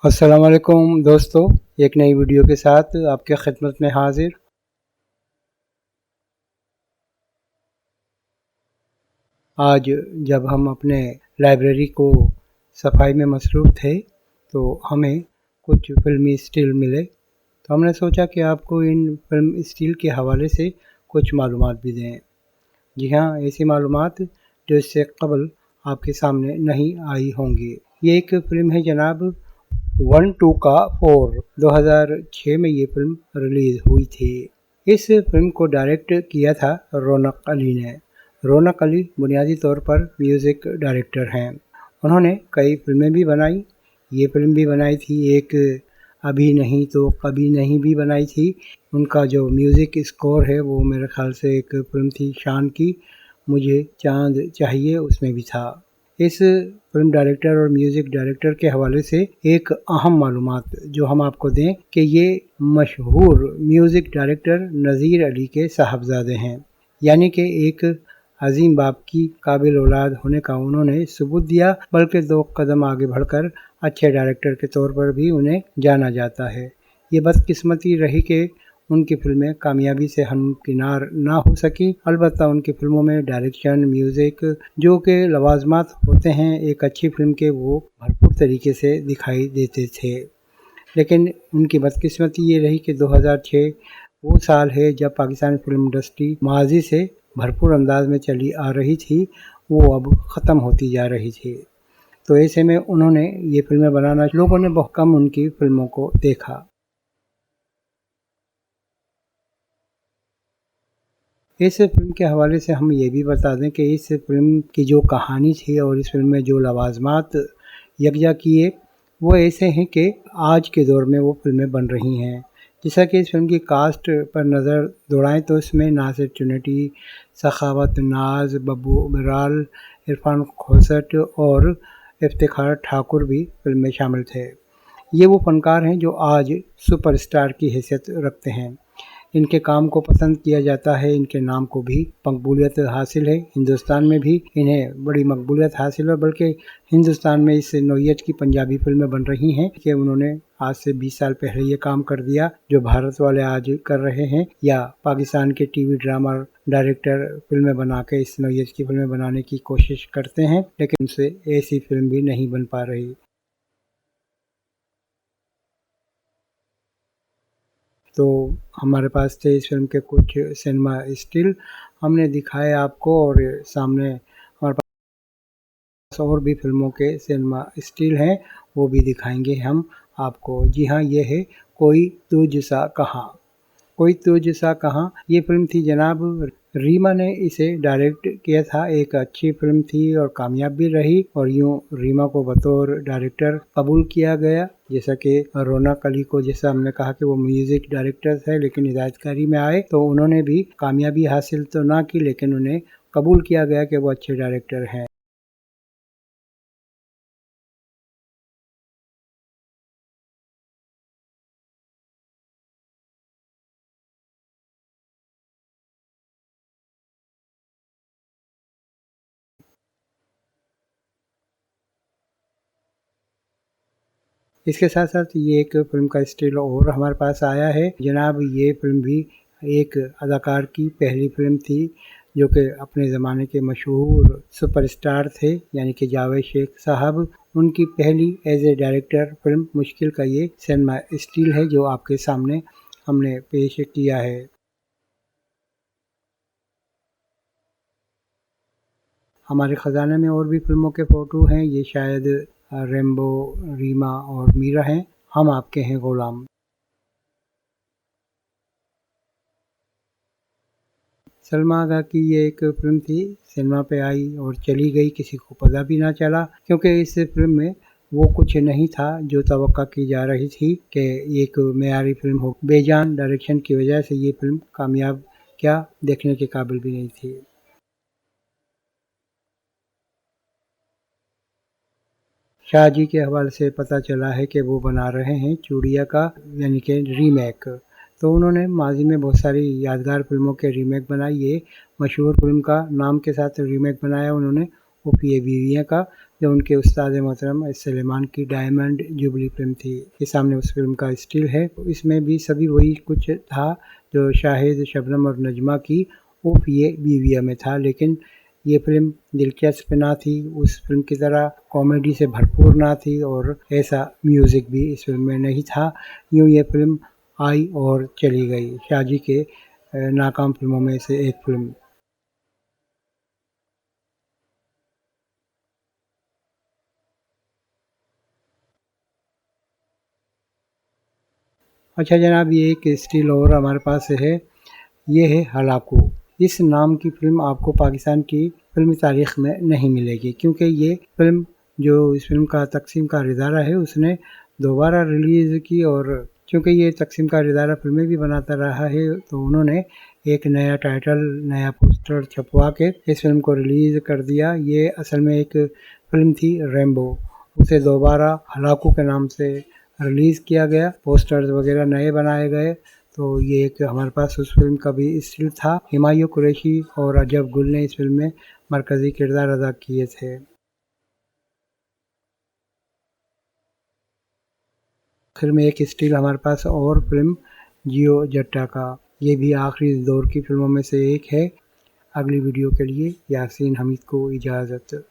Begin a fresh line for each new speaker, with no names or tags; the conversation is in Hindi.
अस्सलाम वालेकुम दोस्तों, एक नई वीडियो के साथ आपके खिदमत में हाजिर। आज जब हम अपने लाइब्रेरी को सफाई में मसरूफ़ थे तो हमें कुछ फ़िल्मी स्टिल मिले, तो हमने सोचा कि आपको इन फ़िल्म स्टिल के हवाले से कुछ मालूमात भी दें। जी हाँ, ऐसी मालूमात जो इससे कबल आपके सामने नहीं आई होंगी। ये एक फ़िल्म है जनाब 1 2 का 4। 2006 में ये फ़िल्म रिलीज़ हुई थी। इस फ़िल्म को डायरेक्ट किया था रौनक अली ने। रौनक अली बुनियादी तौर पर म्यूज़िक डायरेक्टर हैं। उन्होंने कई फ़िल्में भी बनाई। ये फ़िल्म भी बनाई थी, एक अभी नहीं तो कभी नहीं भी बनाई थी। उनका जो म्यूज़िक स्कोर है वो मेरे ख़्याल से एक फ़िल्म थी शान की, मुझे चाँद चाहिए, उसमें भी था। इस फ़िल्म डायरेक्टर और म्यूज़िक डायरेक्टर के हवाले से एक अहम मालूमात जो हम आपको दें कि ये मशहूर म्यूज़िक डायरेक्टर नज़ीर अली के साहबजादे हैं, यानी कि एक अजीम बाप की काबिल औलाद होने का उन्होंने सबूत दिया, बल्कि 2 कदम आगे बढ़कर अच्छे डायरेक्टर के तौर पर भी उन्हें जाना जाता है। ये बदकिस्मती रही कि उनकी फ़िल्में कामयाबी से हमकिनार ना हो सकी। अलबत्ता उनकी फ़िल्मों में डायरेक्शन, म्यूज़िक जो कि लवाज़मात होते हैं एक अच्छी फ़िल्म के, वो भरपूर तरीके से दिखाई देते थे। लेकिन उनकी बदकिस्मती ये रही कि 2006 वो साल है जब पाकिस्तानी फ़िल्म इंडस्ट्री माज़ी से भरपूर अंदाज में चली आ रही थी, वो अब ख़त्म होती जा रही थी। तो ऐसे में उन्होंने ये फ़िल्में बनाना, लोगों ने बहुत कम उनकी फ़िल्मों को देखा। इस फ़िल्म के हवाले से हम ये भी बता दें कि इस फ़िल्म की जो कहानी थी और इस फ़िल्म में जो लवाज़मात यकजा किए, वो ऐसे हैं कि आज के दौर में वो फ़िल्में बन रही हैं। जैसा कि इस फ़िल्म की कास्ट पर नज़र दौड़ाएँ तो इसमें नासिर चुन्नटी, सखावत नाज़, बब्बू बराल, इरफ़ान खोसट और इफ्तिखार ठाकुर भी फ़िल्म में शामिल थे। ये वो फ़नकार हैं जो आज सुपरस्टार की हैसियत रखते हैं। इनके काम को पसंद किया जाता है, इनके नाम को भी मकबूलियत हासिल है। हिंदुस्तान में भी इन्हें बड़ी मकबूलियत हासिल है, बल्कि हिंदुस्तान में इस नौइयत की पंजाबी फ़िल्में बन रही हैं कि उन्होंने आज से 20 साल पहले ये काम कर दिया जो भारत वाले आज कर रहे हैं, या पाकिस्तान के टीवी ड्रामा डायरेक्टर फ़िल्में बना के इस नौइयत की फ़िल्में बनाने की कोशिश करते हैं, लेकिन उनसे ऐसी फ़िल्म भी नहीं बन पा रही। तो हमारे पास थे इस फ़िल्म के कुछ सिनेमा स्टिल हमने दिखाए आपको, और सामने हमारे पास और भी फ़िल्मों के सिनेमा स्टिल हैं, वो भी दिखाएंगे हम आपको। जी हाँ, ये है कोई तुझ सा कहाँ। कोई तुझ सा कहाँ ये फ़िल्म थी जनाब, रीमा ने इसे डायरेक्ट किया था। एक अच्छी फ़िल्म थी और कामयाब भी रही, और यूँ रीमा को बतौर डायरेक्टर कबूल किया गया। जैसा कि रौनक अली को, जैसा हमने कहा कि वो म्यूज़िक डायरेक्टर थे लेकिन हिदायतकारी में आए, तो उन्होंने भी कामयाबी हासिल तो ना की, लेकिन उन्हें कबूल किया गया कि वो अच्छे डायरेक्टर हैं। इसके साथ साथ ये एक फ़िल्म का स्टिल और हमारे पास आया है जनाब। ये फ़िल्म भी एक अदाकार की पहली फ़िल्म थी जो कि अपने ज़माने के मशहूर सुपरस्टार थे, यानी कि जावेद शेख साहब। उनकी पहली एज ए डायरेक्टर फ़िल्म मुश्किल का ये सिनेमा स्टिल है जो आपके सामने हमने पेश किया है। हमारे ख़जाने में और भी फ़िल्मों के फ़ोटो हैं, ये शायद रेम्बो, रीमा और मीरा हैं। हम आपके हैं ग़ुलाम। सलमा आगा की ये एक फ़िल्म थी, सिनेमा पे आई और चली गई, किसी को पता भी ना चला, क्योंकि इस फ़िल्म में वो कुछ नहीं था जो तवक्का की जा रही थी कि एक मेयारी फ़िल्म हो। बेजान डायरेक्शन की वजह से ये फ़िल्म कामयाब क्या, देखने के काबिल भी नहीं थी। शाहजी के हवाले से पता चला है कि वो बना रहे हैं चूड़िया का, यानी कि रीमेक। तो उन्होंने माजी में बहुत सारी यादगार फ़िल्मों के रीमेक बनाई। ये मशहूर फ़िल्म का नाम के साथ रीमेक बनाया उन्होंने, वो पिए बीवियाँ का। जो उनके उस्ताद मोहतरम सलेमान की डायमंड जुबली फिल्म थी। ये सामने उस फिल्म का स्टिल है। इसमें भी सभी वही कुछ था जो शाहिद, शबनम और नजमा की उफ ये बीविया में था, लेकिन ये फिल्म दिलचस्प ना थी, उस फिल्म की तरह कॉमेडी से भरपूर ना थी और ऐसा म्यूज़िक भी इस फिल्म में नहीं था। यूँ ये फिल्म आई और चली गई, शाहजी के नाकाम फिल्मों में से एक फिल्म। अच्छा जनाब, ये एक स्टिल और हमारे पास है, ये है हलाकू। इस नाम की फ़िल्म आपको पाकिस्तान की फ़िल्मी तारीख़ में नहीं मिलेगी, क्योंकि ये फ़िल्म जो इस फ़िल्म का तक़सीम कार इदारा है उसने दोबारा रिलीज़ की, और चूँकि ये तक़सीम कार इदारा फ़िल्में भी बनाता रहा है तो उन्होंने एक नया टाइटल, नया पोस्टर छपवा के इस फ़िल्म को रिलीज़ कर दिया। ये असल में एक फ़िल्म थी रैम्बो, उसे दोबारा हलाकू के नाम से रिलीज़ किया गया, पोस्टर्स वगैरह नए बनाए गए। तो ये एक हमारे पास उस फ़िल्म का भी स्टिल था। हुमायूं कुरैशी और अजब गुल ने इस फ़िल्म में मरकज़ी किरदार अदा किए थे। आखिर में एक स्टिल हमारे पास और फ़िल्म जियो जट्टा का, ये भी आखिरी दौर की फ़िल्मों में से एक है। अगली वीडियो के लिए यासीन हमीद को इजाज़त।